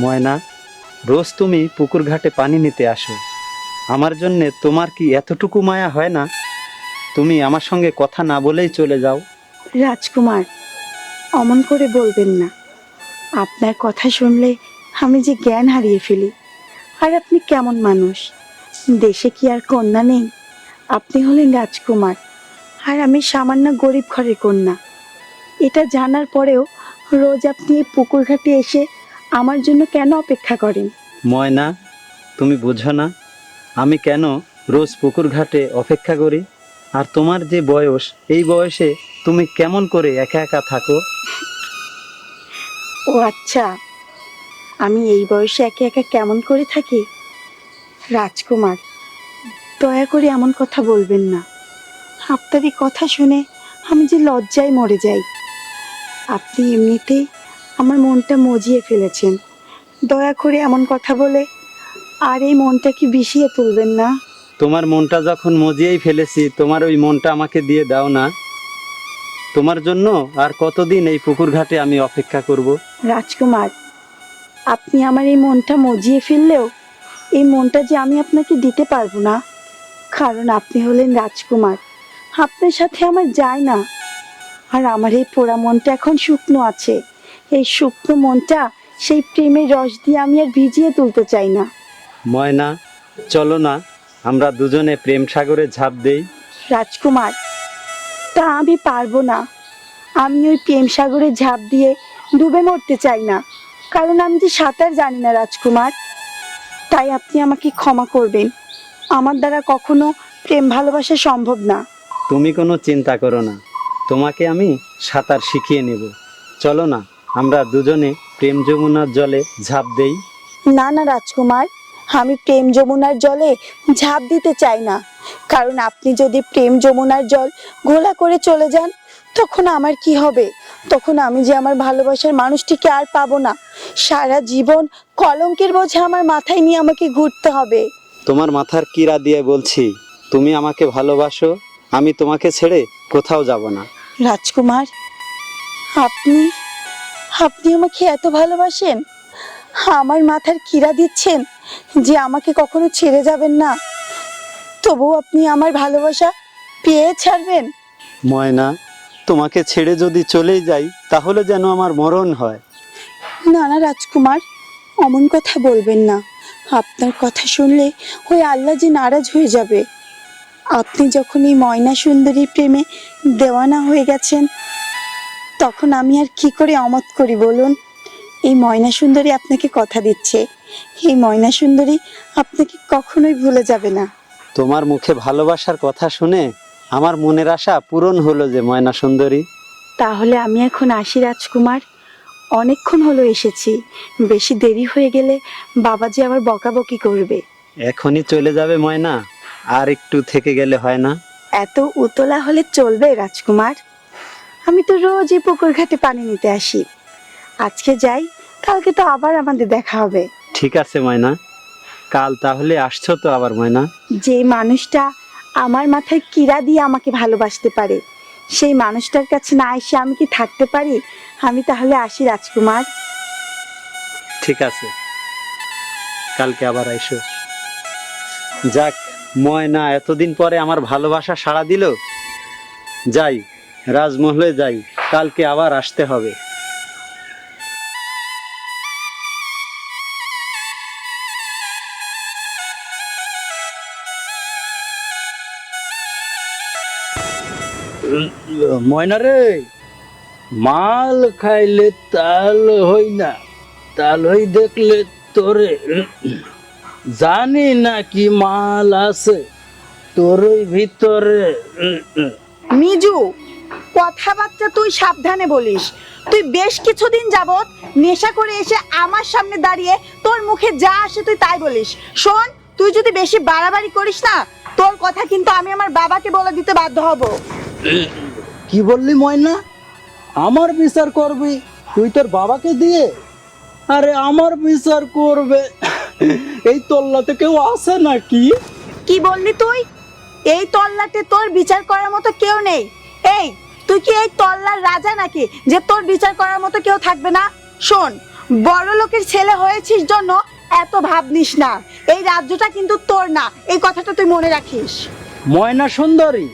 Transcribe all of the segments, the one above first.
ময়না, রোজ তুমি পুকুর ঘাটে পানি নিতে আসো, আমার জন্যে তোমার কি এতটুকু মায়া হয় না? তুমি আমার সঙ্গে কথা না বলেই চলে যাও। রাজকুমার, অমন করে বলবেন না। আপনার কথা শুনলে আমি যে জ্ঞান হারিয়ে ফেলি। আর আপনি কেমন মানুষ? দেশে কি আর কন্যা নেই? আপনি হলেন রাজকুমার, আর আমি সামান্য গরিব ঘরের কন্যা। এটা জানার পরেও রোজ আপনি এই পুকুর ঘাটে এসে আমার জন্য কেন অপেক্ষা করেন? ময়না, তুমি বোঝো না আমি কেন রোজ পুকুর ঘাটে অপেক্ষা করি? আর তোমার যে বয়স, এই বয়সে তুমি কেমন করে একা একা থাকো? ও আচ্ছা, আমি এই বয়সে একা একা কেমন করে থাকি? রাজকুমার, দয়া করে এমন কথা বলবেন না। আপনার এই কথা শুনে আমি যে লজ্জায় মরে যাই। আপনি এমনিতেই আমার মনটা মজিয়ে ফেলেছেন। দয়া করে এমন কথা বলে আর এই মনটাকে বিষিয়ে তুলবেন না। তোমার মনটা যখন মজিয়েই ফেলেছি, তোমার ওই মনটা আমাকে দিয়ে দাও না। তোমার জন্য আর কতদিন এই পুকুর ঘাটে আমি অপেক্ষা করব? রাজকুমার, আপনি আমার এই মনটা মজিয়ে ফেললেও এই মনটা যে আমি আপনাকে দিতে পারবো না, কারণ আপনি হলেন রাজকুমার। আপনার সাথে আমার যায় না। আর আমার এই পোড়া মনটা এখন শুকনো আছে। এই শুকনো মনটা সেই প্রেমের রস দিয়ে আমি আর ভিজিয়ে তুলতে চাই না। ময়না, চলো না, আমরা দুজনে প্রেম সাগরে ঝাঁপ দেই। রাজকুমার, তা আমি পারবো না। আমি ওই প্রেম সাগরে ঝাঁপ দিয়ে ডুবে মরতে চাই না, কারণ আমি যে সাঁতার জানি না রাজকুমার। তাই আপনি আমাকে ক্ষমা করবেন। আমার দ্বারা কখনো প্রেম ভালোবাসা সম্ভব না। তুমি কোনো চিন্তা করো না, তোমাকে আমি সাঁতার শিখিয়ে নেব। চলো না, আমরা দুজনে প্রেম যমুনার জলে ঝাঁপ দেই। না না রাজকুমার, আমি প্রেম যমুনার জলে ঝাঁপ দিতে চাই না। কারণ আপনি যদি প্রেম যমুনার জল ঘোলা করে চলে যান, তখন আমার কি হবে? তখন আমি যে আমার ভালোবাসার মানুষটিকে আর পাবো না। সারা জীবন কলঙ্কের বোঝা আমার মাথায় নিয়ে আমাকে ঘুরতে হবে। তোমার মাথার কিরা দিয়ে বলছি, তুমি আমাকে ভালোবাসো, আমি তোমাকে ছেড়ে কোথাও যাব না। রাজকুমার, আপনি আপনি আমাকে এত ভালোবাসেন, আমার মাথার কিরা দিচ্ছেন যে আমাকে কখনো ছেড়ে যাবেন না, তবু আপনি আমার ভালোবাসা পেয়ে ছাড়বেন? ময়না, তোমাকে ছেড়ে যদি চলেই যাই, তাহলে যেন আমার মরণ হয়। না না রাজকুমার, অমন কথা বলবেন না। আপনার কথা শুনলে ওই আল্লাহ যে নারাজ হয়ে যাবে। আপনি যখন এই ময়না সুন্দরীর প্রেমে দেওয়ানা হয়ে গেছেন, তখন আমি আর কি করে অমত করি বলুন? এই ময়না সুন্দরী আপনাকে কথা দিচ্ছে, এই ময়না সুন্দরী আপনাকে কখনোই ভুলে যাবে না। তোমার মুখে ভালোবাসার কথা শুনে আমার মনের আশা পূরণ হলো যে ময়না সুন্দরী। তাহলে আমি এখন আসি রাজকুমার। অনেকক্ষণ হলো এসেছি, বেশি দেরি হয়ে গেলে বাবাজি আবার বকাবকি করবে। এখনই চলে যাবে ময়না? আর একটু থেকে গেলে হয় না? এত উতলা হলে চলবে রাজকুমার? আমি তো রোজ এই পুকুর ঘাটে পানি নিতে আসি। আজকে যাই, কালকে তো আবার আমাদের দেখা হবে। ঠিক আছে ময়না, কাল তাহলে আসছো তো আবার ময়না? যে মানুষটা আমার মাথায় কিরা দিয়ে আমাকে ভালোবাসতে পারে, সেই মানুষটার কাছে না এসে আমি কি থাকতে পারি? আমি তাহলে আসি রাজকুমার। ঠিক আছে, কালকে আবার আইসো। যাক, ময়না এতদিন পরে আমার ভালোবাসা সাড়া দিল। যাই, রাজমহলে যাই, কালকে আবার আসতে হবে। ময়না রে, মাল খাইলে তাল হই না, তাল হই দেখলে তোরে জানি না কি মাল আছে তোর ওই ভিতরে। মিজু, কথাবার্তা তুই সাবধানে বলিস। তুই বেশ কিছুদিন যাবত নেশা করে এসে আমার সামনে দাঁড়িয়ে তোর মুখে যা আসে তুই তাই বলিস। শোন, তুই যদি বেশি বাড়াবাড়ি করিস না, তোর কথা কিন্তু আমি আমার বাবাকে বলে দিতে বাধ্য হব। কি বললি ময়না? আমার বিচার করবি তুই তোর বাবাকে দিয়ে? আরে আমার বিচার করবে এই তল্লাতে কেউ আছে নাকি? কি বললি তুই? এই তল্লাটে তোর বিচার করার মতো কেউ নেই। এই, তুই কি এই তল্লার রাজা নাকি যে তোর বিচার করার মতো কেউ থাকবে না? শোন, বড় লোকের ছেলে হয়েছিস জন্য এত ভাবনিস না, এই রাজ্যটা কিন্তু তোর না, এই কথাটা তুই মনে রাখিস। ময়না সুন্দরী,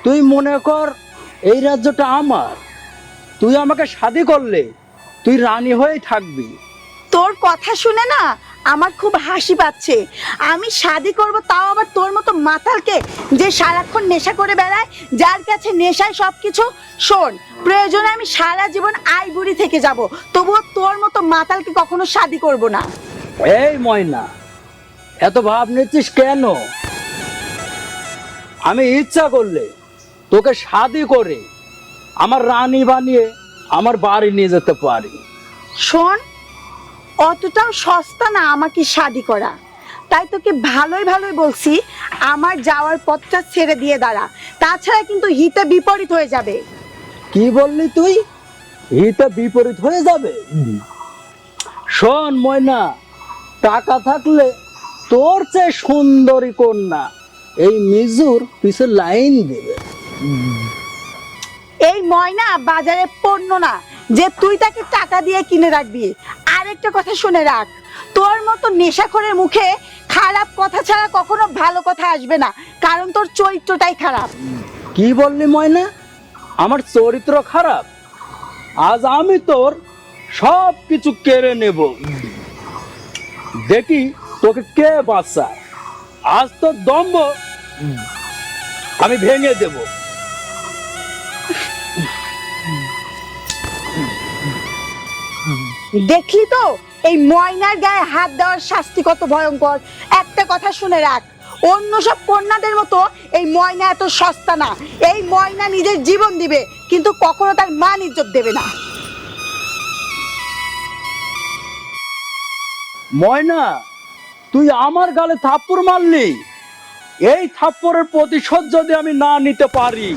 তুই মনে কর এই রাজ্যটা আমার। তুই আমাকে শাদি করলে তুই রানী হয়েই থাকবি। তোর কথা শুনে না আমার খুব হাসি পাচ্ছে। আমি শাদি করব, তাও আবার তোর মতো মাতালকে, যে সারাক্ষণ নেশা করে বেড়ায়, যার কাছে নেশায় সবকিছু। শোন, প্রয়োজনে আমি সারা জীবন আইবুড়ি থেকে যাব, তবুও তোর মতো মাতালকে কখনো শাদি করব না। এই ময়না, এত ভাব নিচ্ছিস কেন? আমি ইচ্ছা করলে তোকে শাদি করে আমার রানী বানিয়ে আমার বাড়ি নিয়ে যেতে পারি। শোন, অতটাও সস্তা না আমাকে শাদি করা। তাই তোকে ভালোই ভালোই বলছি, আমার যাওয়ার পথটা ছেড়ে দিয়ে দাঁড়া, তাছাড়া কিন্তু হিতে বিপরীত হয়ে যাবে। কি বললি তুই? হিতে বিপরীত হয়ে যাবে? শোন ময়না, টাকা থাকলে তোর চেয়ে সুন্দরী কন্যা এই মিজুর পিছে লাইন দেবে। এই ময়না বাজারে পণ্য না যে তুই তাকে টাকা দিয়ে কিনে রাখবি। আরেকটা কথা শুনে রাখ, তোর মতো নেশাখোরের মুখে খারাপ কথা ছাড়া কখনো ভালো কথা আসবে না, কারণ তোর চরিত্রটাই খারাপ। কি বললি ময়না? আমার চরিত্র খারাপ? আজ আমি তোর সব কিছু কেড়ে নেব, দেখি তোকে কে বাঁচায়। আজ তোর দম্ভ আমি ভেঙে দেব। দেখলি তো এই ময়নার গায়ে হাত দেওয়ার শাস্তি কত ভয়ঙ্কর। একটা কথা শুনে রাখ, অন্য সব কন্যাদের মতো এই ময়না এত সস্তা না। এই ময়না নিজের জীবন দিবে, কিন্তু কখনো তার মান ইজ্জত দেবে না। ময়না, তুই আমার গালে থাপ্পড় মারলি। এই থাপ্পড়ের প্রতিশোধ যদি আমি না নিতে পারি,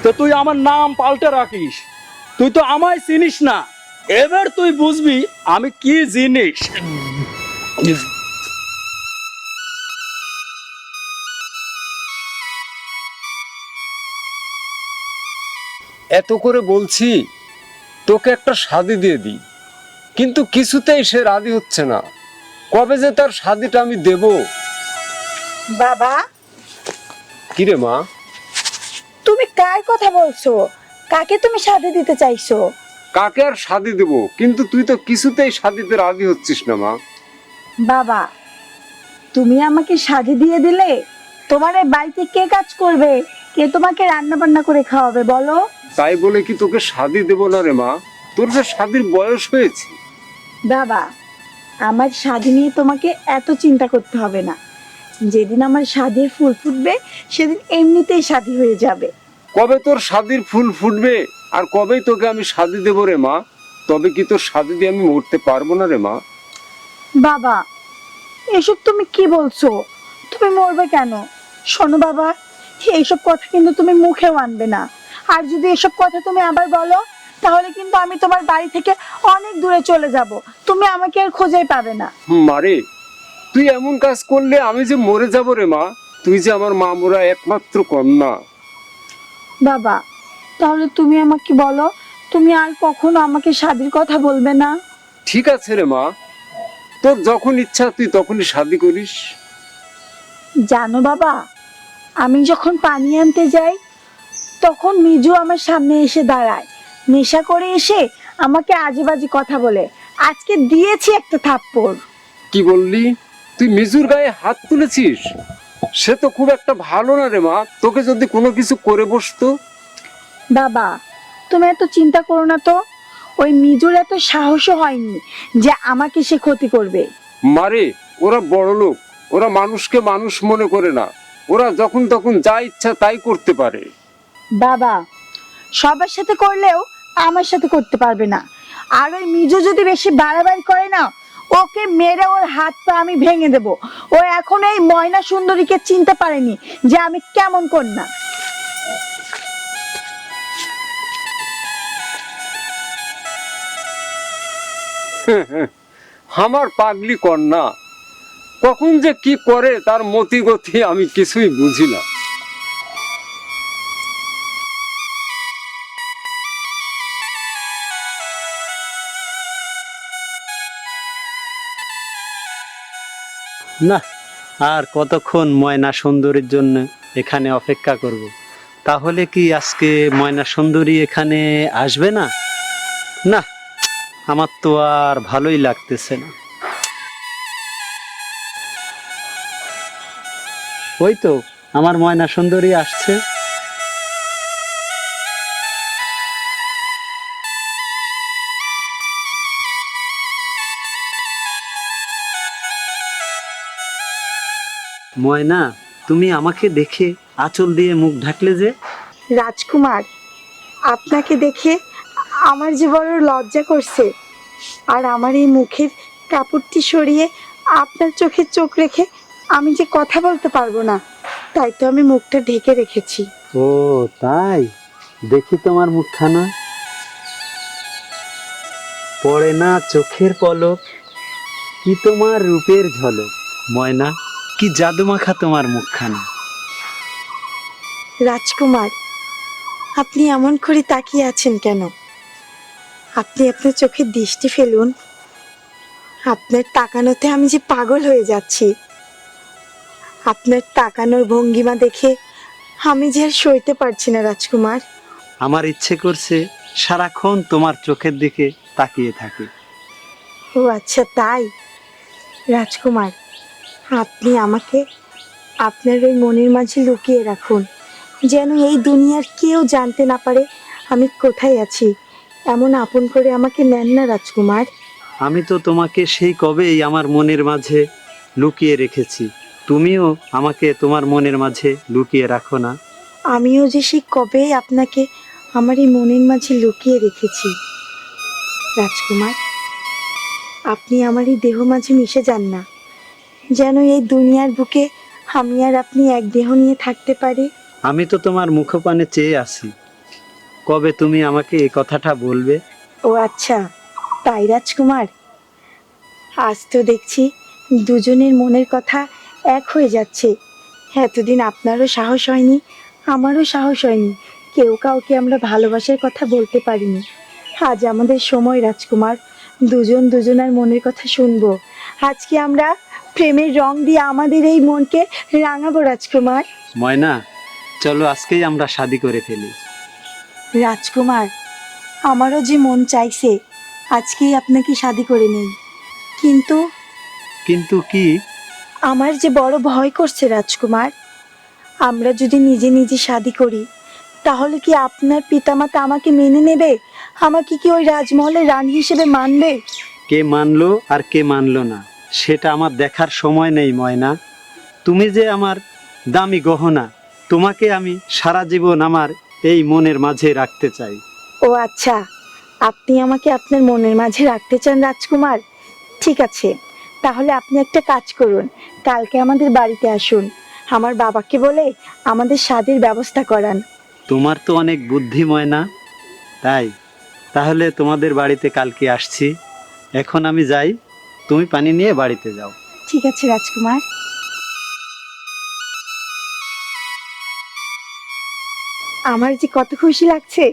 তো তুই আমার নাম পাল্টে রাখিস। তুই তো আমায় চিনিস না, এবার তুই বুঝবি আমি কি জিনিস। এত করে বলছি তোকে একটা শাদি দিয়ে দিই, কিন্তু কিছুতেই সে রাজি হচ্ছে না। কবে যে তার শাদিটা আমি দেব? বাবা, কিরে মা? তুমি কার কথা বলছো? কাকে তুমি শাদি দিতে চাইছো? কাকে আর শাদি দেব? কিন্তু তুই তো কিছুতেই শাদিতে রাজি হচ্ছিস না মা। বাবা, তুমি আমাকে শাদি দিয়ে দিলে তোমার এই বাড়িতে কে কাজ করবে, কে তোমাকে রান্না বান্না করে খাওয়াবে বলো? তাই বলে কি তোকে শাদি দেব না রে মা? তোর যে শাদির বয়স হয়েছে। বাবা, আমার শাদি নিয়ে তোমাকে এত চিন্তা করতে হবে না। যেদিন আমার শাদির ফুল ফুটবে সেদিন এমনিতেই শাদি হয়ে যাবে। কবে তোর শাদির ফুল ফুটবে আর কবেই তোকে আমি শাদি দেব রে মা? তবে কি তোর শাদি দিয়ে আমি মরতে পারবো না রে মা? বাবা, এসব তুমি কি বলছো? তুমি মরবে কেন? শোনো বাবা, এইসব কথা কিন্তু তুমি মুখেও আনবে না। আর যদি এসব কথা তুমি আবার বলো, তাহলে কিন্তু আমি তোমার বাড়ি থেকে অনেক দূরে চলে যাব, তুমি আমাকে আর খুঁজেই পাবে না। মারে, তুই এমন কাজ করলে আমি যে মরে যাব রে মা। তুই যে আমার মা মোরা একমাত্র কন্যা। বাবা, তাহলে তুমি আমাকে বলো, তুমি আর কখনো আমাকে শাদির কথা বলবে না? ঠিক আছে রে মা, তোর যখন ইচ্ছা তুই তখনই শাদি করিস। জানো বাবা, আমি যখন পানি আনতে যাই তখন মিজু আমার সামনে এসে দাঁড়ায়, নেশা করে এসে আমাকে আজে বাজে কথা বলে। আজকে দিয়েছি একটা থাপ্পড়। কি বললি? তুই মিজুর গায়ে হাত তুলেছিস? সে তো খুব একটা ভালো না রে মা। তোকে যদি কোনো কিছু করে বসতো। বাবা, তুমি এত চিন্তা করো না তো। ওই মিজুর এত সাহসও হয়নি যে আমাকে সে ক্ষতি করবে। মারে, ওরা বড় লোক, ওরা মানুষকে মানুষ মনে করে না। ওরা যখন তখন যা ইচ্ছা তাই করতে পারে। বাবা, সবার সাথে করলেও আমার সাথে করতে পারবে না। আর ওই মিজু যদি বেশি বাড়াবাড়ি করে না, ওকে মেরে ওর হাত পা আমি ভেঙে দেব। ও এখন এই ময়না সুন্দরীকে চিনতে পারেনি যে আমি কেমন কন্যা। আমার পাগলি কন্যা কখন যে কি করে তার মতি গতি আমি কিছুই বুঝি না। না, আর কতক্ষণ ময়না সুন্দরীর জন্য এখানে অপেক্ষা করব। তাহলে কি আজকে ময়না সুন্দরী এখানে আসবে না? না, আমার তো আর ভালোই লাগতেছে না। ওই তো আমার ময়না সুন্দরী আসছে। ময়না, তুমি আমাকে দেখে আঁচল দিয়ে মুখ ঢাকলে যে? রাজকুমার, আপনাকে দেখে আমার যে বড় লজ্জা করছে, আর আমার এই মুখের কাপড়টি সরিয়ে আপনার চোখে চোখ রেখে আমি যে কথা বলতে পারবো না, তাই তো আমি মুখটা ঢেকে রেখেছি। ও তাই, দেখি তোমার মুখখানা। পড়ে না চোখের পলক, কি তোমার রূপের ঝলক। ময়না, কি জাদুমাখা তোমার মুখখানা। রাজকুমার, আপনি এমন করে তাকিয়ে আছেন কেন? আপনি আপনার চোখের দৃষ্টি ফেলুন। আপনার তাকানোতে আমি যে পাগল হয়ে যাচ্ছি। আপনার তাকানোর ভঙ্গিমা দেখে আমি যে আর সইতে পারছি না রাজকুমার। আমার ইচ্ছে করছে সারাক্ষণ তোমার চোখের দিকে তাকিয়ে থাকি। ও আচ্ছা তাই। রাজকুমার, আপনি আমাকে আপনার ওই মনের মাঝে লুকিয়ে রাখুন, যেন এই দুনিয়ার কেউ জানতে না পারে আমি কোথায় আছি। এমন আপন করে আমাকে নেন না রাজকুমার। আমি তো তোমাকে সেই কবেই আমার মনের মাঝে লুকিয়ে রেখেছি, তুমিও আমাকে তোমার মনের মাঝে লুকিয়ে রাখো না। আমিও যে সেই কবে আপনাকে আমার এই মনের মাঝে লুকিয়ে রেখেছি। রাজকুমার, আপনি আমার এই দেহ মাঝে মিশে যান না, যেন এই দুনিয়ার বুকে আমি আর আপনি এক দেহ নিয়ে থাকতে পারি। আমি তো তোমার মুখপানে চেয়ে আছি, কবে তুমি আমাকে এই কথাটা বলবে? ও আচ্ছা তাই রাজকুমার, আজ তো দেখছি দুজনের মনের কথা এক হয়ে যাচ্ছে। এতদিন আপনারও সাহস হয়নি, আমারও সাহস হয়নি, কেউ কাউকে আমরা ভালোবাসার কথা বলতে পারিনি। আজ আমাদের সময় রাজকুমার, দুজন দুজনের মনের কথা শুনবো। আজকে আমরা প্রেমের রং দিয়ে আমাদের এই মনকে রাঙাবো রাজকুমার। ময়না, চলো আজকেই আমরা শাদি করে ফেলি। রাজকুমার, আমারও যে মন চাইছে আজকেই আপনাকে শাদি করে নেই, কিন্তু কিন্তু কি? আমার যে বড় ভয় করছে রাজকুমার। আমরা যদি নিজে নিজে শাদি করি, তাহলে কি আপনার পিতামাতা আমাকে মেনে নেবে? আমাকে কি ওই রাজমহলের রানী হিসেবে মানবে? কে মানলো আর কে মানলো না সেটা আমার দেখার সময় নেই ময়না। তুমি যে আমার দামি গহনা, তোমাকে আমি সারা জীবন আমার এই মনের মাঝে রাখতে চাই। ও আচ্ছা, আপনি আমাকে আপনার মনের মাঝে রাখতে চান রাজকুমার। ঠিক আছে, তাহলে আপনি একটা কাজ করুন, কালকে আমাদের বাড়িতে আসুন, আমার বাবাকে বলে আমাদের স্বাদের ব্যবস্থা করান। তোমার তো অনেক বুদ্ধি ময়না। তাই তাহলে তোমাদের বাড়িতে কালকে আসছি। এখন আমি যাই, তুমি পানি নিয়ে বাড়িতে যাও। ঠিক আছে রাজকুমার। আমার যে কত খুশি লাগছে,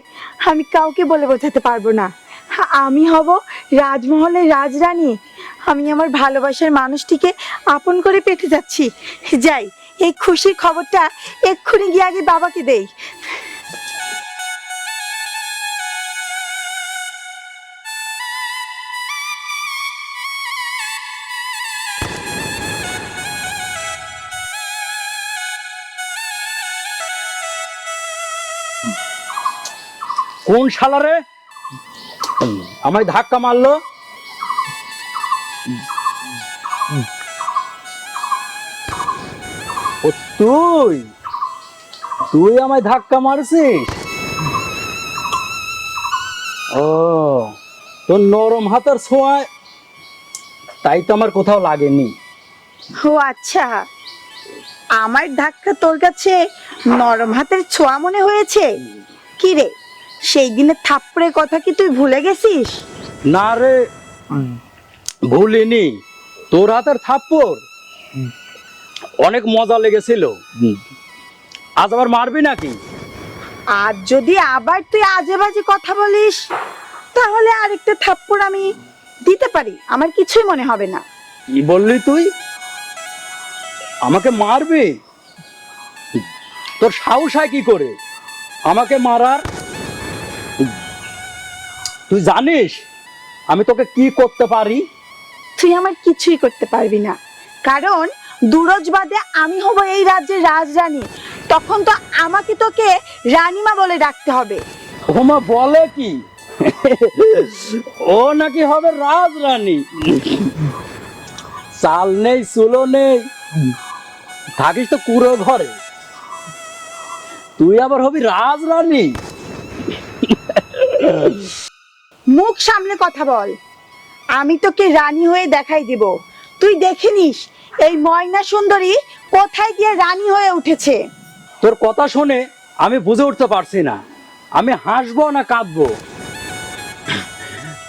আমি কাউকে বলে বোঝাতে পারবো না। আমি হব রাজমহলের রাজরানী। আমি আমার ভালোবাসার মানুষটিকে আপন করে পেতে যাচ্ছি। যাই, এই খুশির খবরটা এক্ষুনি গিয়ে আগে বাবাকে দেই। কোন শালারে আমায় ধাক্কা মারলো? ও তুই তুই আমায় ধাক্কা মারছিস? ও, তোর নরম হাতের ছোঁয়ায় তাই তো আমার কোথাও লাগেনি। ও আচ্ছা, আমার ধাক্কা তোর কাছে নরম হাতের ছোঁয়া মনে হয়েছে? কি রে, সেই দিনের থাপ্পড়ের কথা কি তুই ভুলে গেছিস? না রে, ভুলিনি। তোর হাতের থাপ্পড় অনেক মজা লেগেছিল। আজ আবার মারবি নাকি? আর যদি আবার তুই আজে বাজে কথা বলিস, তাহলে আরেকটা থাপ্পড় আমি দিতে পারি, আমার কিছুই মনে হবে না। কি বললি তুই? আমাকে মারবি? তোর সাহস হয় কি করে আমাকে মারার? তুই জানিস আমি তোকে কি করতে পারি? তুই আমার কিছুই করতে পারবি না, কারণ দুরজ বাদে আমি হব এই রাজ্যের রাজরানী। তখন তো আমাকে তোকে রানীমা বলে ডাকতে হবে। ওমা বলে কি? ও নাকি হবে রাজরানী? চাল নেই, চুলো নেই, থাকিস তো কুড়ো ঘরে, তুই আবার হবি রাজরানী? মুখ সামনে কথা বল। আমি তোকে রানী হয়ে দেখাই দিব। তুই দেখে নিস এই ময়না সুন্দরী কোথায় গিয়ে রানী হয়ে উঠেছে। তোর কথা শুনে আমি বুঝে উঠতে পারছি না আমি হাসবো না কাঁদবো।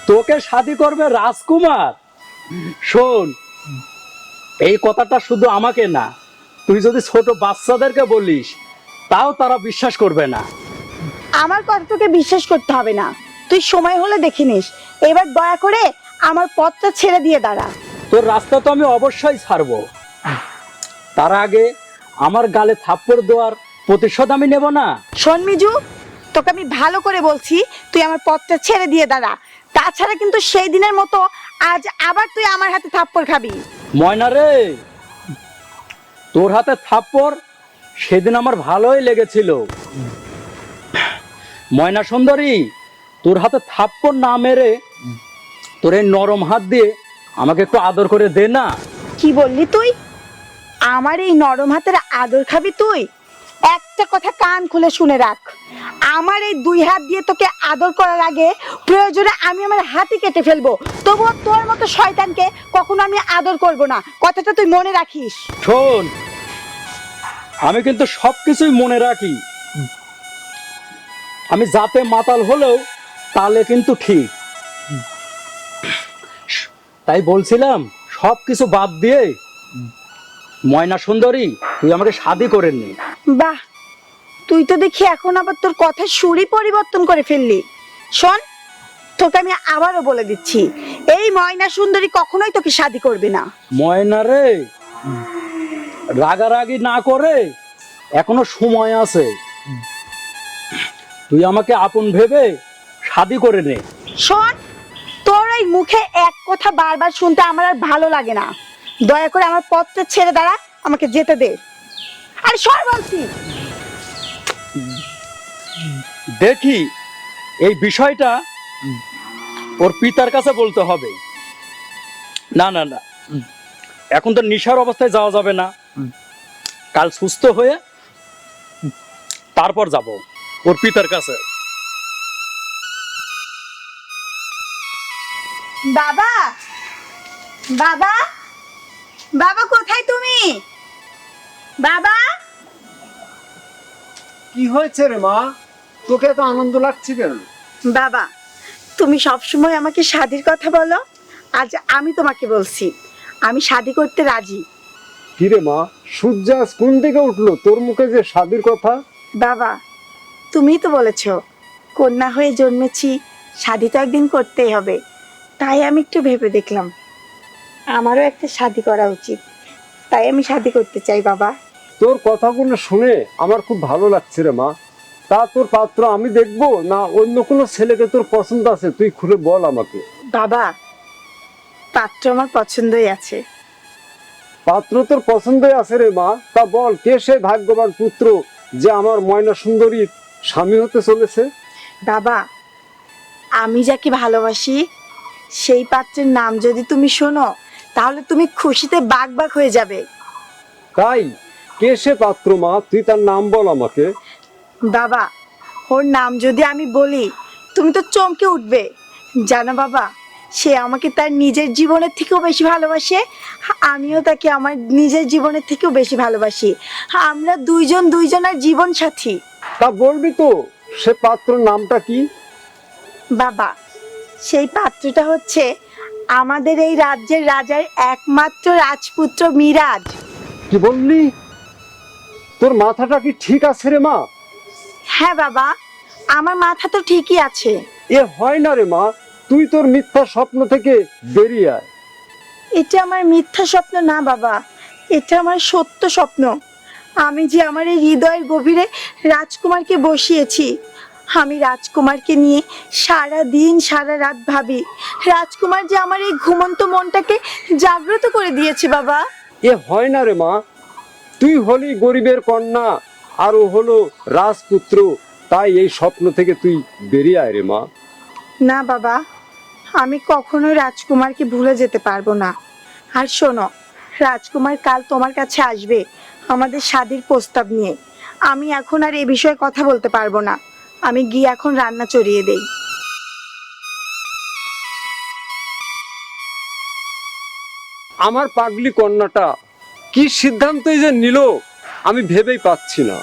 তোকে শাদি করবে রাজকুমার? শোন, এই কথাটা শুধু আমাকে না, তুই যদি ছোট বাচ্চাদেরকে বলিস তাও তারা বিশ্বাস করবে না। আমার কথা তোকে বিশ্বাস করতে হবে না, তুই সময় হলে দেখে নিস। এবার দয়া করে আমার পথটা ছেড়ে দিয়ে দাঁড়া। তোর রাস্তা তো আমি অবশ্যই ছাড়বো, তার আগে আমার গালে থাপ্পড় দেওয়ার প্রতিশোধ আমি নেব না? শোন মিজু, তোকে আমি ভালো করে বলছি, তুই আমার পথটা ছেড়ে দিয়ে দাঁড়া। তাছাড়া কিন্তু সেই দিনের মতো আজ আবার তুই আমার হাতে থাপ্পড় খাবি। ময়না রে, তোর হাতে থাপ্পড় সেদিন আমার ভালোই লেগেছিল। ময়না সুন্দরী, তোর হাতে থাপ্পড় না মেরে তোর এই নরম হাত দিয়ে আমাকে একটু আদর করে দে না। কি বললি তুই? আমার এই নরম হাতের আদর খাবি তুই? একটা কথা কান খুলে শুনে রাখ, আমার এই দুই হাত দিয়ে তোকে আদর করার আগে প্রয়োজনে আমি আমার হাতই কেটে ফেলবো, তবুও তোর মতো শয়তানকে কখনো আমি আদর করব না। কথাটা তুই মনে রাখিস। শোন, আমি কিন্তু সবকিছুই মনে রাখি। আমি যাতে মাতাল হলেও তাহলে কিন্তু ঠিক। তাই বলছিলাম সবকিছু বাদ দিয়ে ময়না সুন্দরী তুই আমাকে শাদি করে নে। বাহ, তুই তো দেখি এখন আবার তোর কথার সুরই পরিবর্তন করে ফেললি। শোন, তোকে আমি আবারও বলে দিচ্ছি, এই ময়না সুন্দরী কখনোই তোকে শাদি করবে না। ময়না রে, রাগারাগি না করে এখনো সময় আছে, তুই আমাকে আপন ভেবে শাদি করে নে। শোন, তোর এই মুখে এক কথা বারবার শুনতে আমার আর ভালো লাগে না। দয়া করে আমার পথটা ছেড়ে দাঁড়া, আমাকে যেতে দে। আরে সর বলছি। দেখি এই বিষয়টা ওর পিতার কাছে বলতে হবে। না না না, এখন তো নেশার অবস্থায় যাওয়া যাবে না, কাল সুস্থ হয়ে তারপর যাব ওর পিতার কাছে। বাবা, বাবা, বাবা কোথায় তুমি? বাবা, কি হয়েছে রে মা? তোকে এত আনন্দ লাগছে কেন? বাবা, তুমি সবসময় আমাকে শাদির কথা বলো, আজ আমি তোমাকে বলছি আমি শাদি করতে রাজি। কি রে মা, সূর্য আজ কোন দিকে উঠলো? তোর মুখে যে শাদির কথা। বাবা, তুমিই তো বলেছো কন্যা হয়ে জন্মেছি, শাদি তো একদিন করতেই হবে। তাই আমি একটু ভেবে দেখলাম আমারও একটা শাদি করা উচিত, তাই আমি শাদি করতে চাই। বাবা, তোর কথাগুলো শুনে আমার খুব ভালো লাগছে রে মা। তা তোর পাত্র আমি দেখবো না অন্য কোনো ছেলেকে তোর পছন্দ আছে? তুই খুলে বল আমাকে। বাবা, পাত্র আমার পছন্দই আছে। পাত্র তোর পছন্দই আছে রে মা? তা বল, কে সে ভাগ্যবান পুত্র যে আমার ময়না সুন্দরীর স্বামী হতে চলেছে? বাবা, আমি যাকে ভালোবাসি সেই পাত্রের নাম যদি তুমি শোনো তাহলে তুমি খুশিতে বাগ বাগ হয়ে যাবে। তাই? কে সে পাত্র মা? তুই তার নাম বল আমাকে। বাবা, ওর নাম যদি আমি বলি তুমি তো চমকে উঠবে। জানো বাবা, সে আমাকে তার নিজের জীবনের থেকেও বেশি ভালোবাসে, আমিও তাকে আমার নিজের জীবনের থেকেও বেশি ভালোবাসি। আমরা দুইজন দুইজনের জীবন সাথী। তা বলবি তো সে পাত্র নামটা কি? বাবা, সেই পাত্রটা হচ্ছে আমাদের এই রাজ্যের রাজার একমাত্র রাজপুত্র মিরাজ। কি বললি? তোর মাথাটা কি ঠিক আছে রে মা? হ্যাঁ বাবা, আমার মাথা তো ঠিকই আছে। এ হয় না রে মা, তুই তোর মিথ্যা স্বপ্ন থেকে বেরিয়ে আয়। এটা আমার মিথ্যা স্বপ্ন না বাবা, এটা আমার সত্য স্বপ্ন। আমি যে আমার এই হৃদয়ের গভীরে রাজকুমারকে বসিয়েছি। আমি রাজকুমারকে নিয়ে সারা দিন সারা রাত ভাবি। রাজকুমার যে আমার এই ঘুমন্ত মনটাকে জাগ্রত করে দিয়েছে বাবা। এ হয় না রে মা, তুই হলি গরিবের কন্যা আর ও হলো রাজপুত্র, তাই এই স্বপ্ন থেকে তুই বেরিয়ে আয় রে মা। না বাবা, আমি কখনোই রাজকুমারকে ভুলে যেতে পারবো না। আর শোনো, রাজকুমার কাল তোমার কাছে আসবে আমাদের শাদীর প্রস্তাব নিয়ে। আমি এখন আর এ বিষয়ে কথা বলতে পারবো না। আমি গিয়ে এখন রান্না চড়িয়ে দেই। আমার পাগলি কন্যাটা কি সিদ্ধান্তই যে নিল আমি ভেবেই পাচ্ছি না।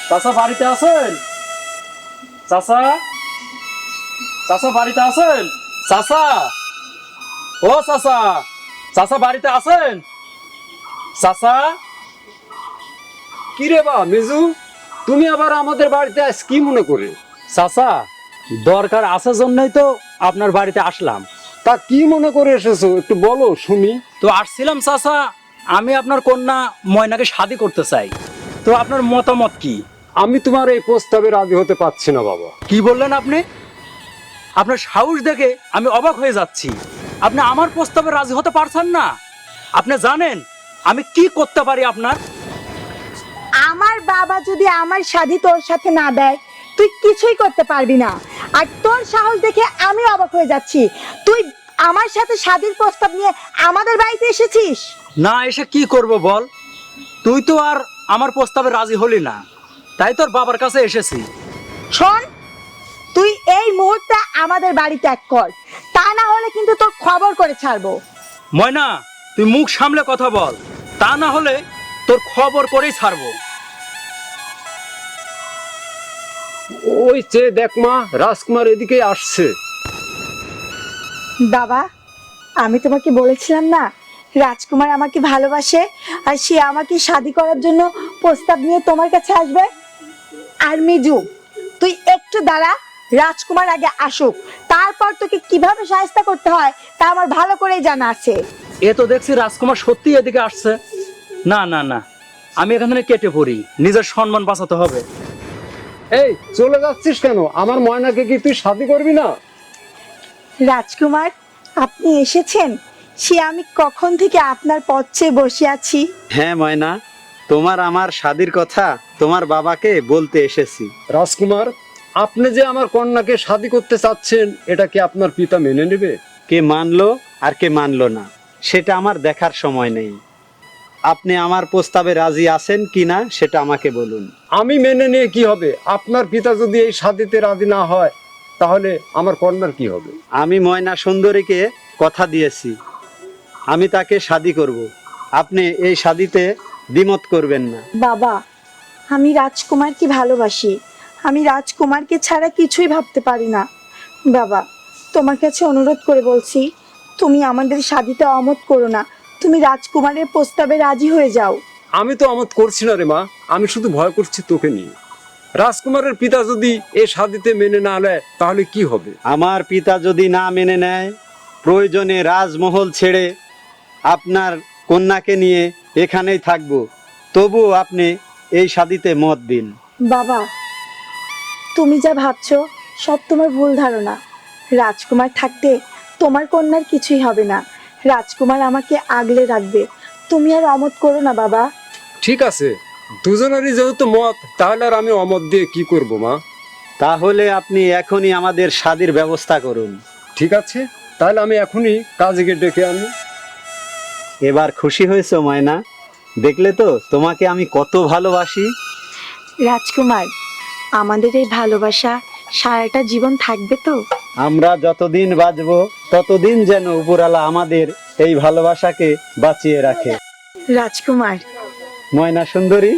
চাচা বাড়িতে আছেন? চাচা, চাচা বাড়িতে আছেন? চাচা, ও চাচা, চাচা বাড়িতে আছেন? চাচা, কি রে বা মেজু, তুমি আবার আমাদের বাড়িতে আজ কি মনে করে? চাচা দরকার আছে জন্যই তো আপনার বাড়িতে আসলাম। তা কি মনে করে এসেছো একটু বলো শুনি। তো আসছিলাম চাচা, আমি আপনার কন্যা ময়নাকে শাদী করতে চাই, তো আপনার মতামত কি? আমি তোমার এই প্রস্তাবে রাজি হতে পারছি না বাবা। কি বললেন আপনি? আপনার সাহস দেখে আমি অবাক হয়ে যাচ্ছি। আপনি আমার প্রস্তাবে রাজি হতে পারছেন না? আপনি জানেন আমি কি করতে পারি আপনার? আমার বাবা যদি আমার শাদী তোর সাথে না দেয়, তুই কিছুই করতে পারবি না। আর তোর সাহস দেখে আমি অবাক হয়ে যাচ্ছি। তুই আমার সাথে শাদীর প্রস্তাব নিয়ে আমাদের বাড়িতে এসেছিস। না এসে কি করব বল? তুই তো আর আমার প্রস্তাবে রাজি হলি না, তাই তোর বাবার কাছে এসেছি। শোন, তুই এই মুহূর্তে আমাদের বাড়ি ত্যাগ কর, তা না হলে কিন্তু তোর খবর করে ছাড়বো। ময়না, তুই মুখ সামলে কথা বল, তা না হলে তোর খবর করেই ছাড়বো। ওই চেয়ে দেখ মা, রাজকুমার এদিকে আসছে। বাবা, আমি তোমাকে বলেছিলাম না রাজকুমার আমাকে ভালোবাসে আর সে আমাকে শাদী করার জন্য প্রস্তাব নিয়ে তোমার কাছে আসবে। আর মিজু, তুই একটু দাঁড়া, রাজকুমার আগে আসুক, তারপর তোকে কিভাবে সাহায্য করতে হয় তা আমার ভালো করেই জানা আছে। এ তো দেখছি রাজকুমার সত্যি এদিকে আসছে। না না না, আমি এখান থেকে কেটে পড়ি, নিজের সম্মান বাঁচাতে হবে। এই চলে যাচ্ছিস কেন? আমার ময়নাকে কি তুই শাদী করবি না? রাজকুমার, আপনি এসেছেন। সে আমি কখন থেকে আপনার পথ চেয়ে বসে আছি। হ্যাঁ ময়না, তোমার আমার শাদীর কথা তোমার বাবাকে বলতে এসেছি। রাজকুমার, আপনি যে আমার কন্যাকে শাদী করতে চাচ্ছেন, এটা কি আপনার পিতা মেনে নেবে? কে মানলো আর কে মানলো না সেটা আমার দেখার সময় নেই। আপনি আমার প্রস্তাবে রাজি আছেন কিনা সেটা আমাকে বলুন। আমি মেনে নিয়ে কি হবে? আপনার পিতা যদি এই শাদীতে রাজি না হয়, তাহলে আমার কন্যার কি হবে? আমি ময়না সুন্দরীকে কথা দিয়েছি, আমি তাকে শাদী করব। আপনি এই শাদীতে দ্বিমত করবেন না। বাবা, আমি রাজকুমারকে ভালোবাসি। আমি রাজকুমারকে ছাড়া কিছুই ভাবতে পারি না। বাবা, তোমার কাছে অনুরোধ করে বলছি, তুমি আমাদের শাদীতে অমত করো না। তুমি রাজকুমারের প্রস্তাবে রাজি হয়ে যাও। আমি তো আমত করছি না রে মা, আমি শুধু ভয় করছি তোকে নিয়ে। রাজকুমারের পিতা যদি এই শাদীতে মেনে না নেয়, তাহলে কি হবে? আমার পিতা যদি না মেনে নেয়, প্রয়োজনে রাজমহল ছেড়ে আপনার কন্যাকে নিয়ে এখানেই থাকবো, তবুও আপনি এই শাদীতে মত দিন। বাবা, তুমি যা ভাবছো সব তোমার ভুল ধারণা। রাজকুমার থাকতে তোমার কন্যার কিছুই হবে না। রাজকুমার আমাকে আগলে রাখবে। তুমি আর অমত করো না বাবা। ঠিক আছে, দুজনেরই যেহেতু মত, তাহলে আর আমি অমত দিয়ে কি করব মা? তাহলে আপনি এখনই আমাদের শাদীর ব্যবস্থা করুন। ঠিক আছে, তাহলে আমি এখনই কাজীকে ডেকে আনি। এবার খুশি হয়েছো ময়না? দেখলে তো তোমাকে আমি কত ভালোবাসি। রাজকুমার, আমাদের এই ভালোবাসা সারাটা জীবন থাকবে তো? আমরা যতদিন বাঁচবো ততদিন যেন উপরালা আমাদের এই ভালোবাসাকে বাঁচিয়ে রাখে। রাজকুমার, ময়না সুন্দরী,